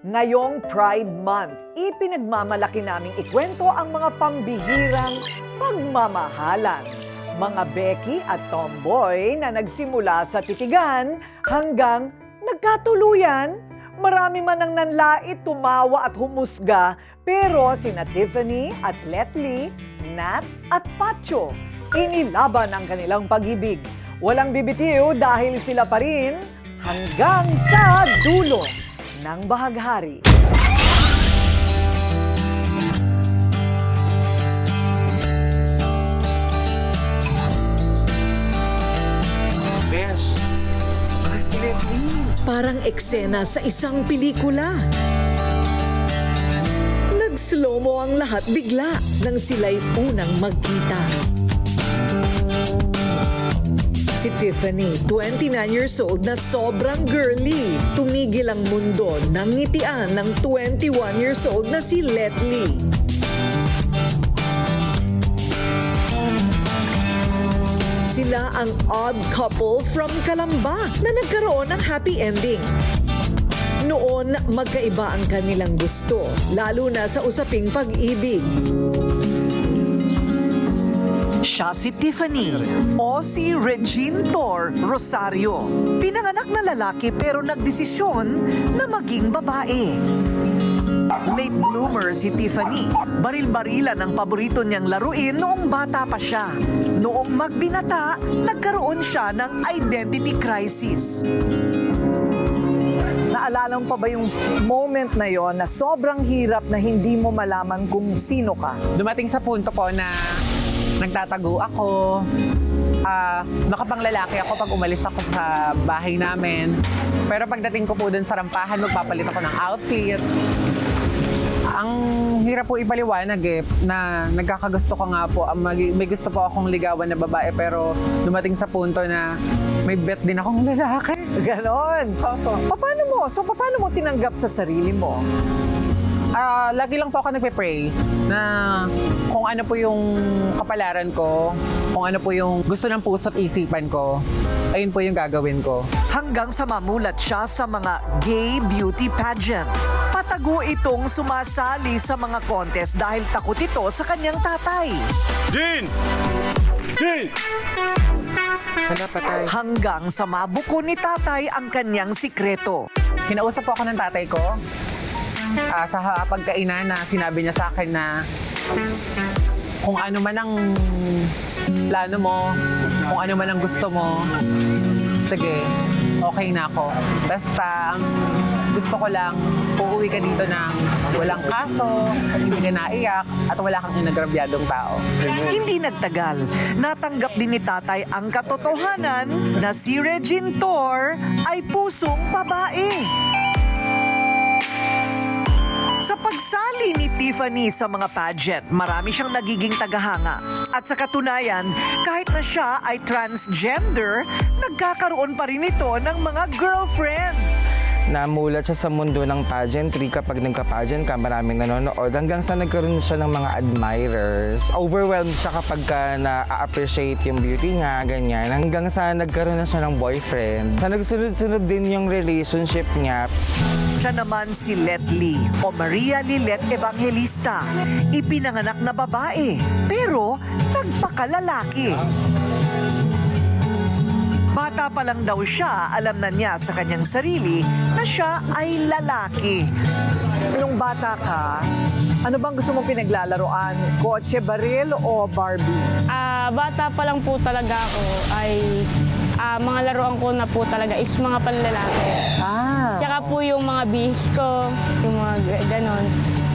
Ngayong Pride Month, ipinagmamalaki naming ikwento ang mga pambihirang pagmamahalan. Mga Becky at Tomboy na nagsimula sa titigan hanggang nagkatuluyan. Marami man ang nanlait, tumawa at humusga, pero sina Tiffany at Letly, Nat at Pacho, inilaban ang kanilang pag-ibig. Walang bibitiw dahil sila pa rin hanggang sa dulo ng bahaghari. Besh, si Letly. Parang eksena sa isang pelikula. Nag-slow-mo ang lahat bigla nang sila'y unang magkita. Si Tiffany, 29 years old na sobrang girly. Tumigil ang mundo ng ngitian ng 21 years old na si Letly. Sila ang odd couple from Calamba na nagkaroon ng happy ending. Noon, magkaiba ang kanilang gusto, lalo na sa usaping pag-ibig. Siya si Tiffany o si Regine Tor Rosario. Pinanganak na lalaki pero nagdesisyon na maging babae. Late bloomer si Tiffany. Baril-barilan ang paborito niyang laruin noong bata pa siya. Noong magbinata, nagkaroon siya ng identity crisis. Naalala mo pa ba yung moment na yon na sobrang hirap na hindi mo malaman kung sino ka? Dumating sa punto po na nagtatago ako, nakapanglalaki ako pag umalis ako sa bahay namin. Pero pagdating ko po dun sa rampahan, magpapalit ako ng outfit. Ang hirap po ipaliwanag na nagkakagusto ko nga po, may gusto po akong ligawan na babae pero dumating sa punto na may bet din akong lalaki. Ganon. Paano mo tinanggap sa sarili mo? Lagi lang po ako nagpe-pray na kung ano po yung kapalaran ko, kung ano po yung gusto ng puso't isipan ko, ayun po yung gagawin ko. Hanggang sa mamulat siya sa mga gay beauty pageant. Patago itong sumasali sa mga contest dahil takot ito sa kanyang tatay. Jean! Jean! Hala, patay. Hanggang sa mabuko ni tatay ang kanyang sikreto. Kinausap po ako ng tatay ko sa pagkainan na sinabi niya sa akin na kung ano man ang plano mo, kung ano man ang gusto mo, sige, okay na ako. Basta ang gusto ko lang, uuwi ka dito ng walang kaso, hindi ka naiyak, at wala kang inagrabyadong tao. Hindi nagtagal, natanggap din ni tatay ang katotohanan na si Regine Tor ay pusong babae. Sa pagsali ni Tiffany sa mga pageant, marami siyang nagiging tagahanga. At sa katunayan, kahit na siya ay transgender, nagkakaroon pa rin ito ng mga girlfriend. Namulat siya sa mundo ng pageantry. Kapag nagka-pageant ka, maraming nanonood. Hanggang sa nagkaroon siya ng mga admirers. Overwhelmed siya kapag na-appreciate yung beauty niya, ganyan. Hanggang sa nagkaroon na siya ng boyfriend. Sa nagsunod-sunod din yung relationship niya. Siya naman si Letly o Maria Lilet Evangelista. Ipinanganak na babae, pero nagpakalalaki. Bata pa lang daw siya, alam na niya sa kanyang sarili na siya ay lalaki. Nung bata ka, ano bang gusto mong pinaglalaroan? Kotse, baril o Barbie? Bata pa lang po talaga ako ay mga laruan ko na po talaga is mga panlalaki. Tsaka po yung mga bihis ko, yung mga ganon.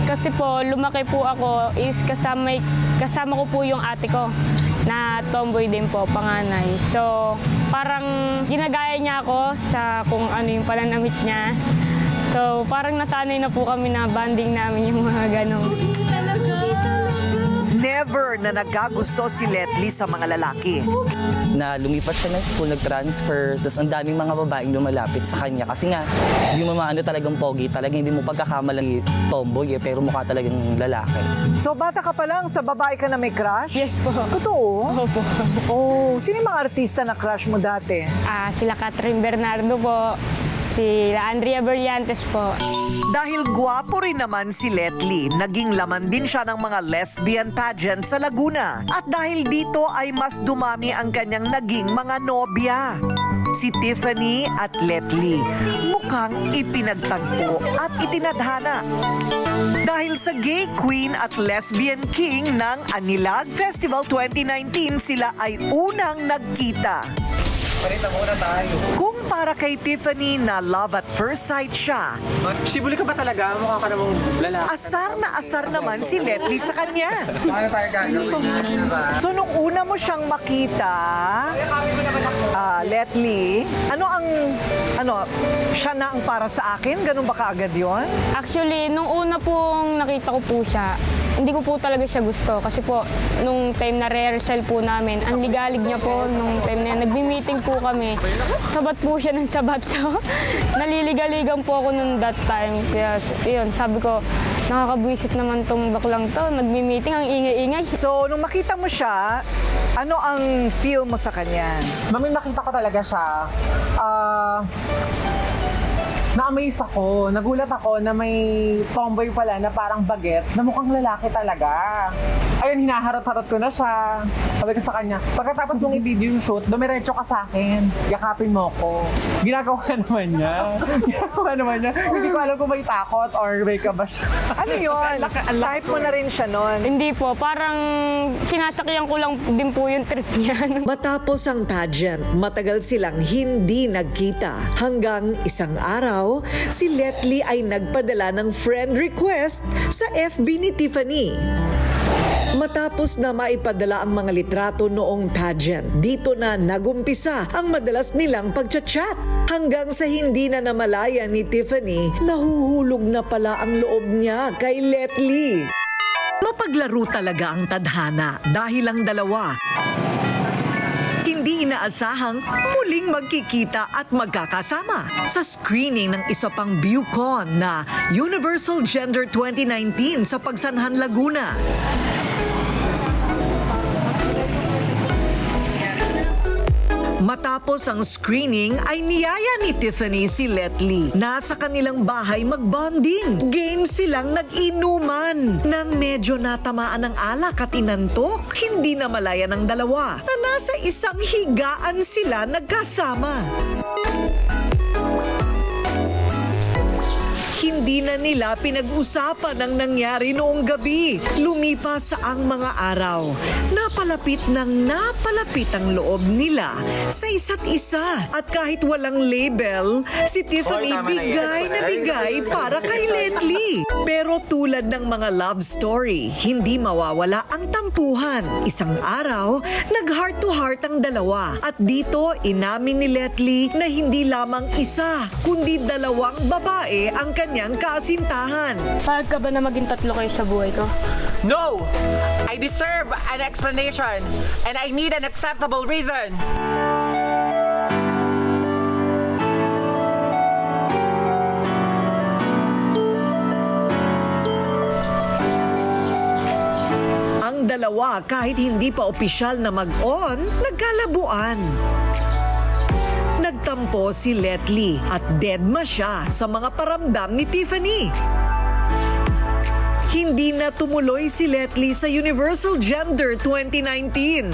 Kasi po, lumaki po ako is kasama ko po yung ate ko na tomboy din po, panganay. So, parang ginagaya niya ako sa kung ano yung pananamit niya. So, parang nasanay na po kami na banding namin yung mga ganon. Never na nagkagusto si Letly sa mga lalaki. Na lumipat siya ng school, nag-transfer, tapos ang daming mga babaeng lumalapit sa kanya. Kasi nga, hindi mo maano talagang pogi, talagang hindi mo pagkakamalang tomboy pero mukha talagang lalaki. So bata ka pa lang, sa babae ka na may crush? Yes po. Totoo? Opo. Oh, sino yung mga artista na crush mo dati? Sila Catherine Bernardo po, Si Andrea Berliantes po. Dahil gwapo rin naman si Letly, naging laman din siya ng mga lesbian pageant sa Laguna. At dahil dito ay mas dumami ang kanyang naging mga nobya. Si Tiffany at Letly, mukhang ipinagtagpo at itinadhana. Dahil sa Gay Queen at Lesbian King ng Anilag Festival 2019, sila ay unang nagkita. Parita muna tayo. Kung para kay Tiffany na love at first sight siya, Sibuli ka ba talaga? Mukha ka namang lalaki. asar na asar naman si Letly sa kanya. Paano tayo gagawin? So nung una mo siyang makita, Letly, siya na ang para sa akin? Ganun ba kaagad yun? Actually, nung una pong nakita ko po siya, hindi ko po talaga siya gusto. Kasi po, nung time na rehearsal po namin, ang ligalig niya po nung time na yan. Nagbi-meeting po kami. Sabat po siya ng sabat. So, naliligaligan po ako nung that time. Kaya, yun, sabi ko, nakakabwisit naman tong baklang to. Nagbi-meeting, ang ingay-ingay. So nung makita mo siya, ano ang feel mo sa kanya? Mami, makita ko talaga siya. Na-amaze ako. Nagulat ako na may tomboy pala na parang baget na mukhang lalaki talaga. Ayun, hinaharot-harot ko na siya. Sabi ko sa kanya, pagkatapos mong i-video yung shoot, dumiretso ka sa akin. Yakapin mo ko. Ginagawa naman niya. Hindi ko alam kung may takot or may kaba siya. Ano yun? Type mo na rin siya nun. Hindi po, parang sinasakyan ko lang din po yung trip niya. Matapos ang pageant, matagal silang hindi nagkita. Hanggang isang araw, si Letly ay nagpadala ng friend request sa FB ni Tiffany. Matapos na maipadala ang mga litrato noong pageant, dito na nagumpisa ang madalas nilang pagchat-chat. Hanggang sa hindi na namalaya ni Tiffany, nahuhulog na pala ang loob niya kay Letly. Mapaglaro talaga ang tadhana dahil ang dalawa hindi inaasahang muling magkikita at magkakasama sa screening ng isa pang BuCon na Universal Gender 2019 sa Pagsanhan, Laguna. Matapos ang screening ay niyaya ni Tiffany si Letly na sa kanilang bahay magbonding. Game silang nag-inuman. Nang medyo natamaan ng alak at inantok, hindi na malaya ng dalawa na nasa isang higaan sila nagkasama. Hindi na nila pinag-usapan ang nangyari noong gabi. Lumipas ang mga araw. Napalapit ang loob nila sa isa't isa. At kahit walang label, si Tiffany bigay na bigay para kay Letly. Pero tulad ng mga love story, hindi mawawala ang tampuhan. Isang araw, nag-heart to heart ang dalawa. At dito, inamin ni Letly na hindi lamang isa, kundi dalawang babae ang kanyang kasintahan. Pahag ka ba na maging tatlo kayo sa buhay ko? No! I deserve an explanation and I need an acceptable reason. Ang dalawa, kahit hindi pa opisyal na mag-on, nagkalabuan. Nagtampo si Letly at deadma siya sa mga paramdam ni Tiffany. Hindi na tumuloy si Letly sa Universal Gender 2019.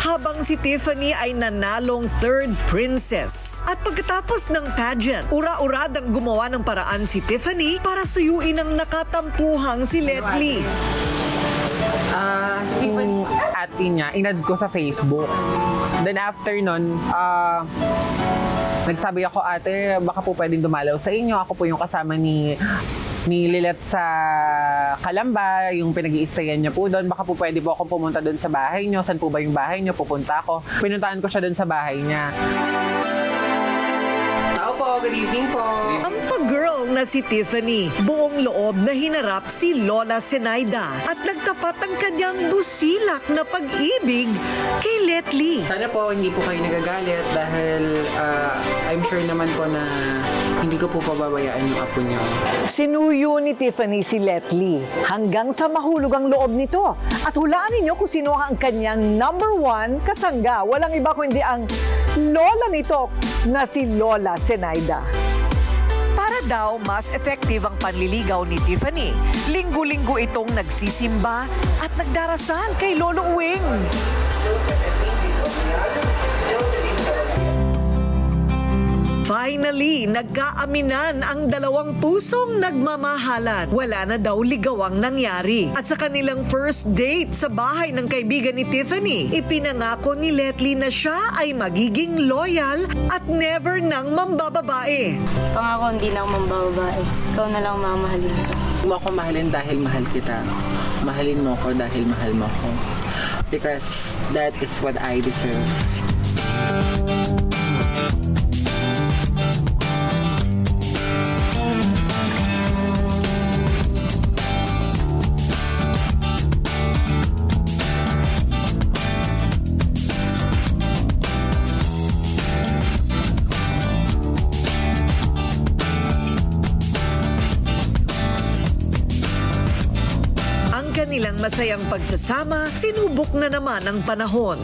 Habang si Tiffany ay nanalong third princess. At pagkatapos ng pageant, ura-uradang gumawa ng paraan si Tiffany para suyuin ang nakatampuhang si Letly. Ate niya, inad ko sa Facebook. Then after nun, nagsabi ako, ate, baka po pwedeng dumalaw sa inyo. Ako po yung kasama ni Lilet sa Calamba, yung pinag-i-stayan niya po doon. Baka po pwede po akong pumunta doon sa bahay niyo. Saan po ba yung bahay niyo? Pupunta ako. Pinuntahan ko siya doon sa bahay niya. Tao po, good evening po. Ang pag-girl na si Tiffany, buong mahulugang loob na hinarap si Lola Zenaida at nagtapat ang kanyang busilak na pag-ibig kay Letly. Sana po hindi po kayo nagagalit dahil I'm sure naman po na hindi ko po pababayaan yung apo niyo. Sinuyo ni Tiffany si Letly hanggang sa mahulog ang loob nito. At hulaan ninyo kung sino ang kanyang #1 kasangga. Walang iba kundi ang lola nito na si Lola Zenaida. Para daw mas effective ang panliligaw ni Tiffany, linggo-linggo itong nagsisimba at nagdarasal kay Lolo Uwing. Finally, nagkaaminan ang dalawang pusong nagmamahalan. Wala na daw ligawang nangyari. At sa kanilang first date sa bahay ng kaibigan ni Tiffany, ipinangako ni Letly na siya ay magiging loyal at never nang mambababae. Pangako hindi na ako mambababae. Ikaw na lang mamahalin ko. Huwag mo ako mahalin dahil mahal kita. Mahalin mo ako dahil mahal mo ako. Because that is what I deserve. Kanilang masayang pagsasama, sinubok na naman ang panahon.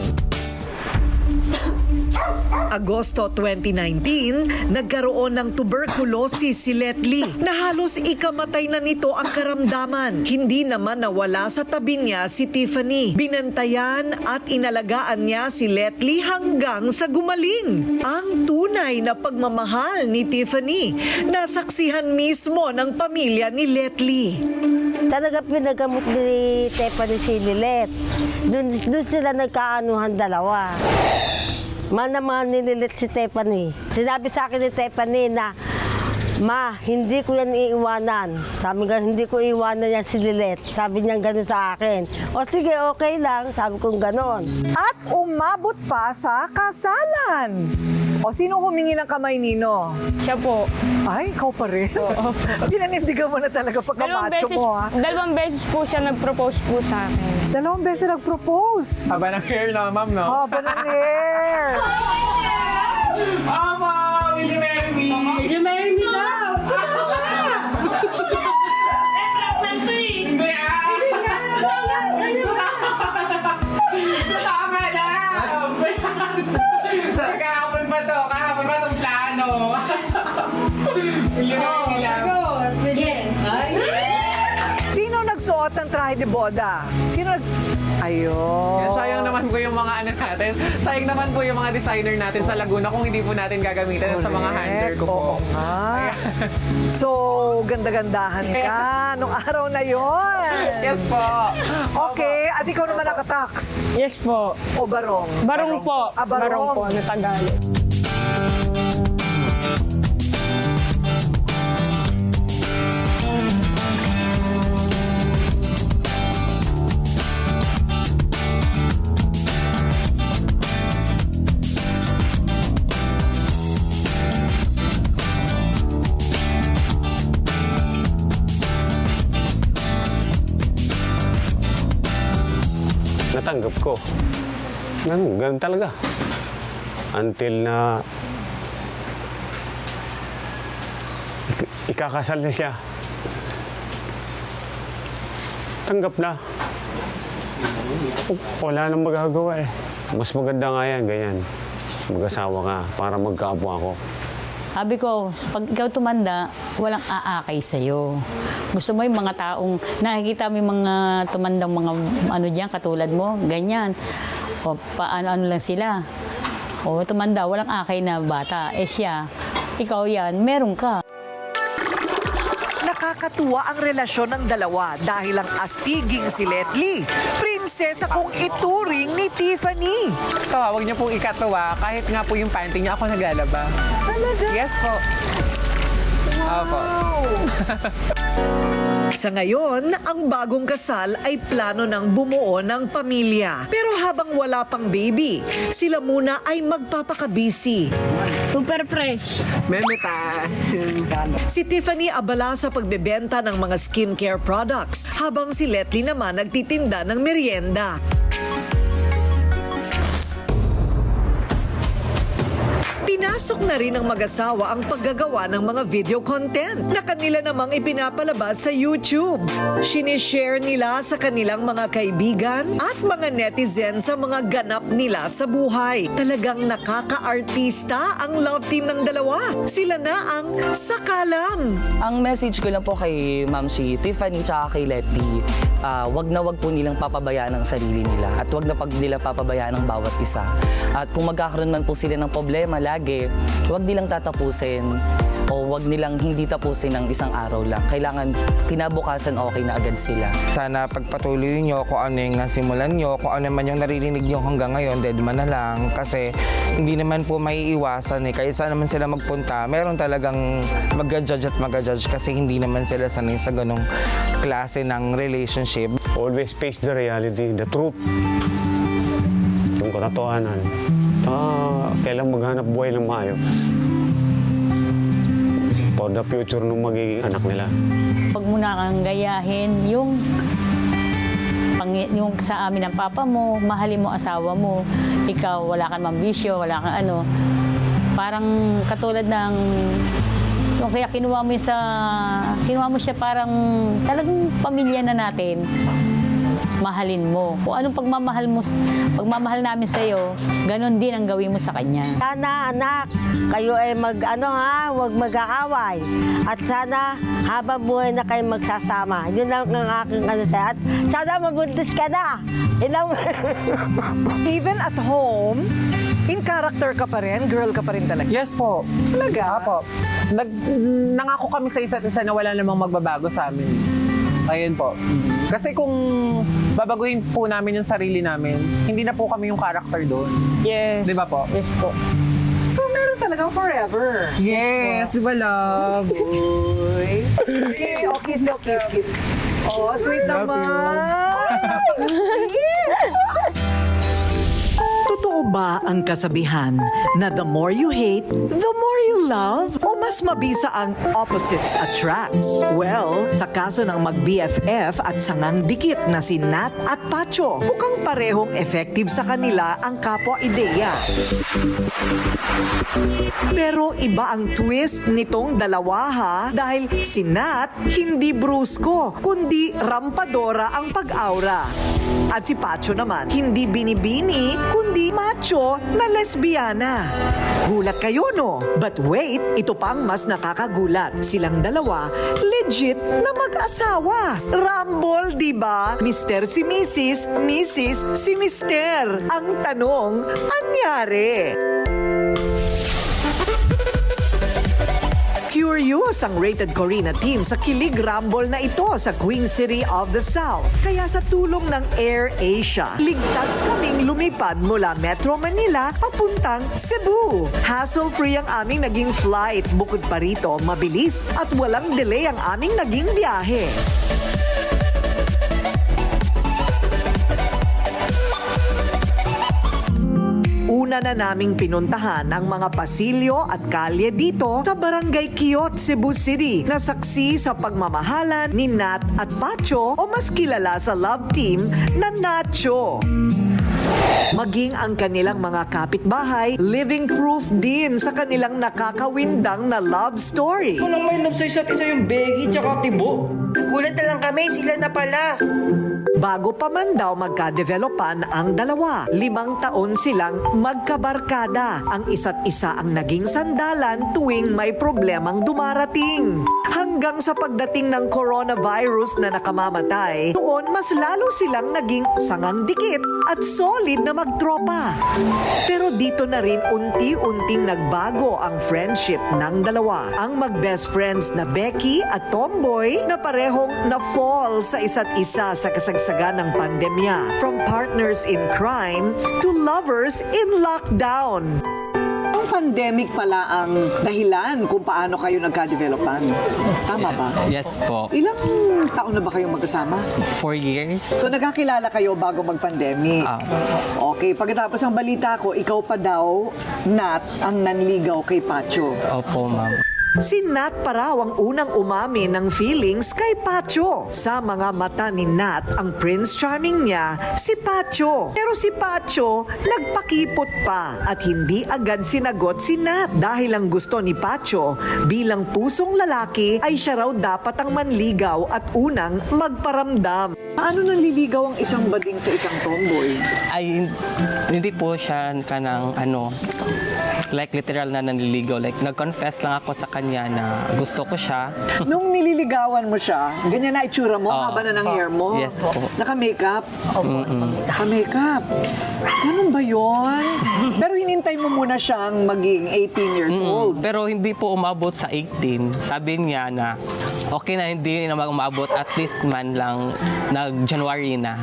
Agosto 2019, nagkaroon ng tuberculosis si Letly na halos ikamatay na nito ang karamdaman. Hindi naman nawala sa tabi niya si Tiffany. Binantayan at inalagaan niya si Letly hanggang sa gumaling. Ang tunay na pagmamahal ni Tiffany, nasaksihan mismo ng pamilya ni Letly. Talaga pinagamot ni Tiffany si Lilet. Doon sila nagkaanuhan dalawa. Manaman ni Lilet si Tiffany. Sinabi sa akin ni Tiffany na, "Ma, hindi ko yan iiwanan." Sabi nga, hindi ko iiwanan yan si Lilet. Sabi niya gano'n sa akin. O sige, okay lang. Sabi ko gano'n. At umabot pa sa kasalan. O sino humingi ng kamay, Nino? Siya po. Ay, ikaw pa rin. Pinanindigan mo na talaga pagkamacho mo, ha? Dalawang beses po siya nag-propose po sa akin. 2 beses nag-propose. Haba ng hair na, ma'am, no? Haba ng hair. Amo! Will you marry me? Will you marry me now? Hindi Tama na! Kahapon pa to, kahapon pa itong plano. Will you marry me now? Sino nagsuot ng trahe de boda? Sino Ayun. Sayang naman po yung mga ano natin. Sayang naman po yung mga designer natin sa Laguna kung hindi po natin gagamitin sa mga hander ko po. Oo nga. So, ganda-gandahan ka nung araw na yon. Yes po. Okay, at ikaw naman nakatax. Yes po. O barong? Barong po. Ah, barong. po, ano Tagalog. Natanggap ko. Ganun talaga. Until na ikakasal na siya. Tanggap na. Wala nang magagawa eh. Mas maganda nga yan, ganyan. Mag-asawa ka para magkaapo ako. Sabi ko, pag ikaw tumanda, walang aakay sa'yo. Gusto mo yung mga taong, nakikita mo yung mga tumandang mga ano diyan katulad mo, ganyan. O paano-ano lang sila. O tumanda, walang akay na bata. Eh siya, ikaw yan, meron ka. Nakakatuwa ang relasyon ng dalawa dahil ang astiging si Letly, prinsesa kung ituring ni Tiffany. Huwag niyo pong ikatuwa. Kahit nga po yung panty niya, ako naglalaba. Talaga? Yes po. Opo. Sa ngayon, ang bagong kasal ay plano ng bumuo ng pamilya. Pero habang wala pang baby, sila muna ay magpapakabisi. Super fresh. Memeta. Si Tiffany abala sa pagbebenta ng mga skincare products, habang si Letly naman nagtitinda ng merienda. Pinasok na rin ng mag-asawa ang paggagawa ng mga video content na kanila namang ipinapalabas sa YouTube. Sinishare nila sa kanilang mga kaibigan at mga netizen sa mga ganap nila sa buhay. Talagang nakaka-artista ang love team ng dalawa. Sila na ang sakalam. Ang message ko lang po kay Ma'am si Tiffany tsaka kay Letty, wag na wag po nilang papabayaan ang sarili nila at wag na nila papabayaan ang bawat isa. At kung magkakaroon man po sila ng problema lagi, wag nilang tatapusin o wag nilang hindi tapusin ng isang araw lang. Kailangan kinabukasan okay na agad sila. Sana pagpatuloy nyo kung ano yung nasimulan nyo, kung ano man yung naririnig nyo hanggang ngayon, dead man na lang. Kasi hindi naman po maiiwasan Kahit saan naman sila magpunta, meron talagang mag-judge at mag-judge kasi hindi naman sila sanay sa ganong klase ng relationship. Always face the reality, the truth. Yung katotohanan. Kailang maghanap buhay ng maayos. For the future ng magiging anak nila. Pag muna kang gayahin, yung sa amin ng papa mo, mahalin mo asawa mo, ikaw wala kang mambisyo, wala kang ano. Parang katulad ng yung kaya kinuha mo siya parang talagang pamilya na natin. Mahalin mo. Kung anong pagmamahal namin sa iyo, ganun din ang gawin mo sa kanya. Sana anak, kayo ay huwag mag-aaway. At sana habang buhay na kayo magsasama. Yun lang ang aking sa'yo. At sana mabuntis ka na. Even at home, in character ka pa rin, girl ka pa rin talaga. Yes po. Talaga? Apo. Nangako kami sa isa't isa na wala namang magbabago sa amin. Ayun po. Kasi kung babaguhin po namin yung sarili namin, hindi na po kami yung character doon. Yes. Di ba po? Yes po. So, meron talagang forever. Yes, di ba love? Uy. Okay, kiss. Oh, sweet Love naman. Totoo ba ang kasabihan na the more you hate, the more you love? O mas mabisa ang opposites attract? Well, sa kaso ng mag-BFF at sangang dikit na si Nat at Pacho, mukhang parehong effective sa kanila ang kapwa-ideya. Pero iba ang twist nitong dalawa ha, dahil si Nat hindi brusko, kundi rampadora ang pag-aura. At si Pacho naman, hindi binibini, kundi macho na lesbiana. Gulat kayo, no? But wait, ito pang mas nakakagulat. Silang dalawa, legit na mag-asawa. Rumble, di ba? Mr. si Mrs., Mrs. si Mr. Ang tanong, anyari? Curious ang Rated Corina team sa kilig rumble na ito sa Queen City of the South. Kaya sa tulong ng Air Asia, ligtas kaming lumipad mula Metro Manila papuntang Cebu. Hassle-free ang aming naging flight. Bukod pa rito, mabilis at walang delay ang aming naging biyahe. Una na naming pinuntahan ang mga pasilyo at kalye dito sa Barangay Quiyot, Cebu City na saksi sa pagmamahalan ni Nat at Pacho o mas kilala sa love team na Nacho. Maging ang kanilang mga kapitbahay, living proof din sa kanilang nakakawindang na love story. Walang may love sa isa't isa yung Becky tsaka Tibo. Gulat na lang kami, sila na pala. Bago pa man daw magka-developan ang dalawa, 5 taon silang magkabarkada. Ang isa't isa ang naging sandalan tuwing may problemang dumarating. Hanggang sa pagdating ng coronavirus na nakamamatay, noon mas lalo silang naging sangang dikit at solid na magtropa. Pero dito na rin unti-unting nagbago ang friendship ng dalawa. Ang mag-best friends na Becky at Tomboy na parehong na-fall sa isa't isa sa kasagsagan ng pandemya. From partners in crime to lovers in lockdown. pandemic pala ang dahilan kung paano kayo nagka-developan. Tama ba? Yes po. Ilang taon na ba kayong magkasama? 4 years. So nagkakilala kayo bago mag-pandemic. Okay, pagkatapos ang balita ko, ikaw pa daw, Nat, ang nanligaw kay Pacho. Opo, ma'am. Si Nat pa raw ang unang umami ng feelings kay Pacho. Sa mga mata ni Nat, ang Prince Charming niya, si Pacho. Pero si Pacho, nagpakipot pa at hindi agad sinagot si Nat. Dahil ang gusto ni Pacho, bilang pusong lalaki, ay siya raw dapat ang manligaw at unang magparamdam. Paano nanliligaw ang isang bading sa isang tomboy? Ay, hindi po siya kanang like literal na nanliligaw. Like, nag-confess lang ako sa kanya na gusto ko siya. Nung nililigawan mo siya, ganyan na itsura mo, haba na ng hair mo. Yes po. Naka-makeup? Naka-makeup. Ganun ba yun? Pero hinintay mo muna siyang maging 18 years old. Pero hindi po umabot sa 18. Sabi niya na okay na hindi na umabot, at least man lang nag-January na.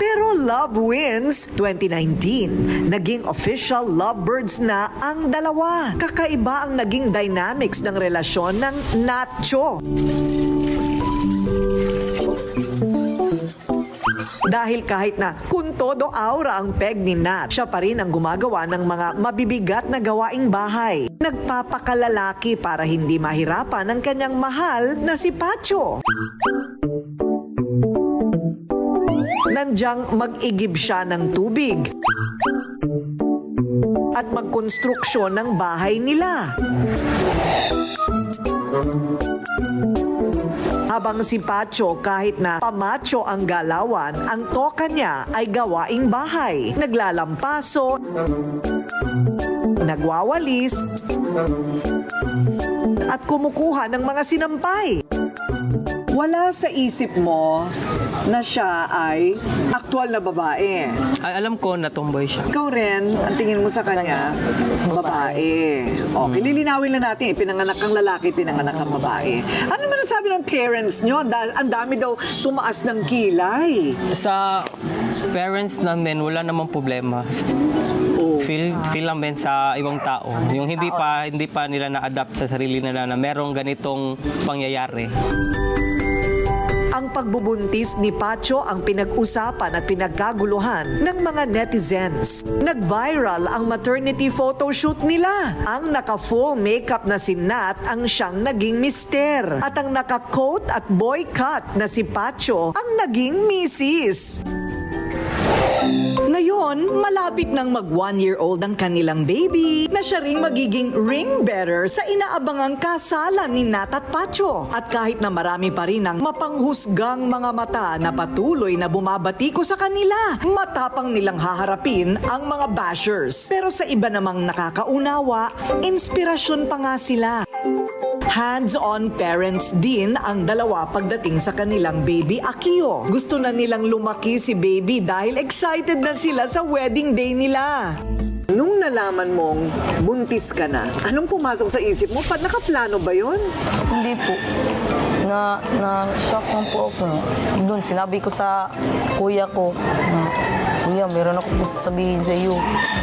Pero Love Wins 2019, naging official lovebirds na ang dalawa. Kakaiba ang naging dynamics ng relasyon ng Nacho. Dahil kahit na kung todo aura ang peg ni Nat, siya pa rin ang gumagawa ng mga mabibigat na gawaing bahay. Nagpapakalalaki para hindi mahirapan ang kanyang mahal na si Pacho. Nandyang mag-igib siya ng tubig at magkonstruksyon ng bahay nila. Habang si Pacho, kahit na pamacho ang galawan, ang toka niya ay gawaing bahay. Naglalampaso, nagwawalis, at kumukuha ng mga sinampay. Wala sa isip mo na siya ay aktual na babae. Ay, alam ko na tomboy siya. Ikaw rin, ang tingin mo sa kanya, babae. Okay, lilinawin na natin. Pinanganak kang lalaki, pinanganak kang babae. Ano man ang sabi ng parents nyo? Ang dami daw tumaas ng kilay. Sa parents namin, wala namang problema. Feel namin sa ibang tao. Yung hindi pa nila na-adapt sa sarili nila na merong ganitong pangyayari. Ang pagbubuntis ni Pacho ang pinag-usapan at pinagkaguluhan ng mga netizens. Nag-viral ang maternity photoshoot nila. Ang naka-full makeup na si Nat ang siyang naging mister. At ang naka-coat at boy cut na si Pacho ang naging misis. Ngayon, malapit nang mag 1-year-old ang kanilang baby na siya ring magiging ring bearer sa inaabangang kasalan ni Nat at Pacho. At kahit na marami pa rin ang mapanghusgang mga mata na patuloy na bumabatiko sa kanila, matapang nilang haharapin ang mga bashers. Pero sa iba namang nakakaunawa, inspirasyon pa nga sila. Hands-on parents din ang dalawa pagdating sa kanilang baby Akio. Gusto na nilang lumaki si baby dahil excited na sila sa wedding day nila. Nung nalaman mong buntis ka na, anong pumasok sa isip mo? Nakaplano ba yon? Hindi po. Na-shock lang po ako. Doon, sinabi ko sa kuya ko, kuya, meron ako po sasabihin sa iyo.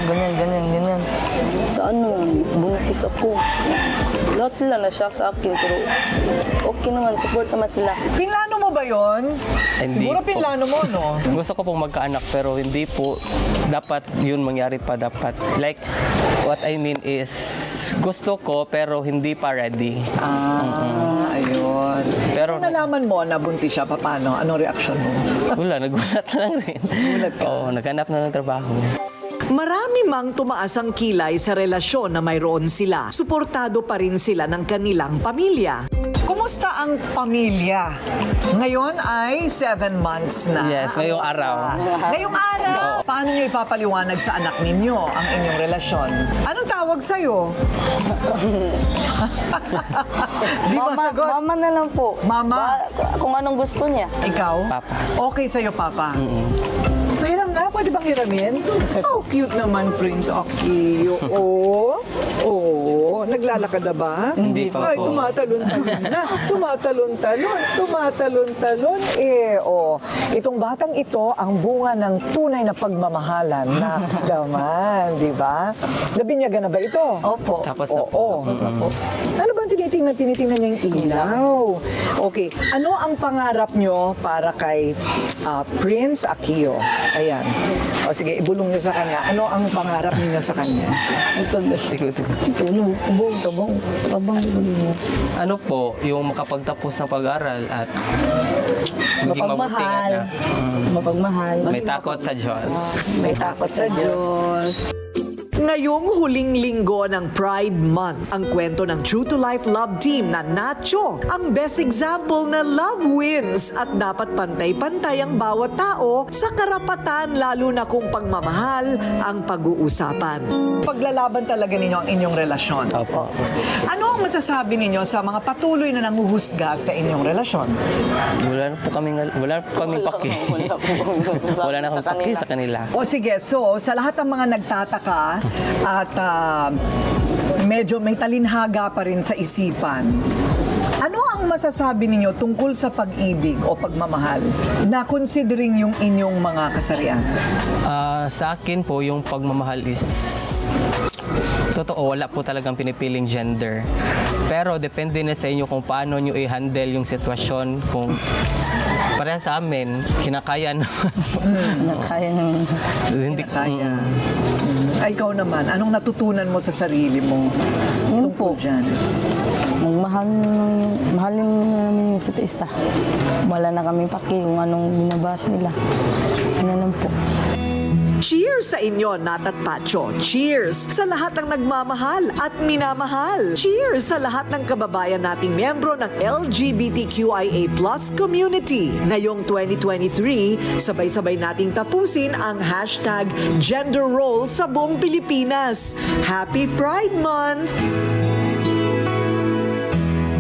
Ganyan. Sa buntis ako. Lahat sila na-shock sa akin, pero okay naman, support naman sila. Pinlano mo ba yon? Hindi Siguro po. pinlano mo, no? Gusto ko pong magkaanak pero hindi po dapat yun mangyari pa dapat. Like, what I mean is, gusto ko pero hindi pa ready. Ayun. Pero Nung nalaman mo na buntis siya, paano? Anong reaksyon mo? wala, nagulat na lang rin. Nagulat ka? Oo, naghanap na ng trabaho. Marami mang tumaas ang kilay sa relasyon na mayroon sila. Suportado pa rin sila ng kanilang pamilya. Kumusta ang pamilya? Ngayon ay 7 months na. Yes, ngayong araw. Ngayong araw? Paano niyo ipapaliwanag sa anak ninyo ang inyong relasyon? Anong tawag sa'yo? Di ba sagot? Mama na lang po. Mama? Kung anong gusto niya. Ikaw? Papa. Okay sa'yo, Papa? Mahirang nga, pwede bang hiramin? Oh, cute naman, Prince. Oh, cute. Oh. naglalakad na ba? Hindi pa Ay, po. tumatalon-talon na. Tumatalon-talon. Itong batang ito, ang bunga ng tunay na pagmamahalan. Naks naman, di ba? Nabinyagan na ba ito? Opo. Tapos na po. Ano ba ang tinitingnan niya yung ilaw? Okay. Ano ang pangarap nyo para kay Prince Aquio? Ayan. O sige, ibulong niyo sa kanya. Ano ang pangarap niyo sa kanya? Ano po, yung makapagtapos ng pag-aral at maging mabuting anak. Mapagmahal. May takot sa Diyos. May takot sa Diyos. Ngayong huling linggo ng Pride Month, ang kwento ng True to Life Love Team na Nacho, ang best example na love wins at dapat pantay-pantay ang bawat tao sa karapatan, lalo na kung pagmamahal ang pag-uusapan. Paglalaban talaga ninyo ang inyong relasyon. Opo. Ano ang masasabi ninyo sa mga patuloy na nanguhusga sa inyong relasyon? Wala na po kaming paki. Wala na akong paki sa kanila. O sige, so sa lahat ng mga nagtataka at medyo may talinhaga pa rin sa isipan, ano ang masasabi ninyo tungkol sa pag-ibig o pagmamahal na considering yung inyong mga kasarian? Sa akin po, yung pagmamahal is totoo, wala po talagang pinipiling gender. Pero depende na sa inyo kung paano nyo i-handle yung sitwasyon. Kung para sa amin, kinakaya naman. Kaya naman. Hindi Kaya. Ay, ikaw naman, anong natutunan mo sa sarili mo? Yun tungkol po. dyan? Mahalin namin yung isa't isa. Wala na kami paki kung anong binabas nila. Ganun po. Cheers sa inyo, Nat at Pacho. Cheers sa lahat ng nagmamahal at minamahal. Cheers sa lahat ng kababayan nating miyembro ng LGBTQIA+ community. Ngayong 2023, sabay-sabay nating tapusin ang #gender role sa buong Pilipinas. Happy Pride Month!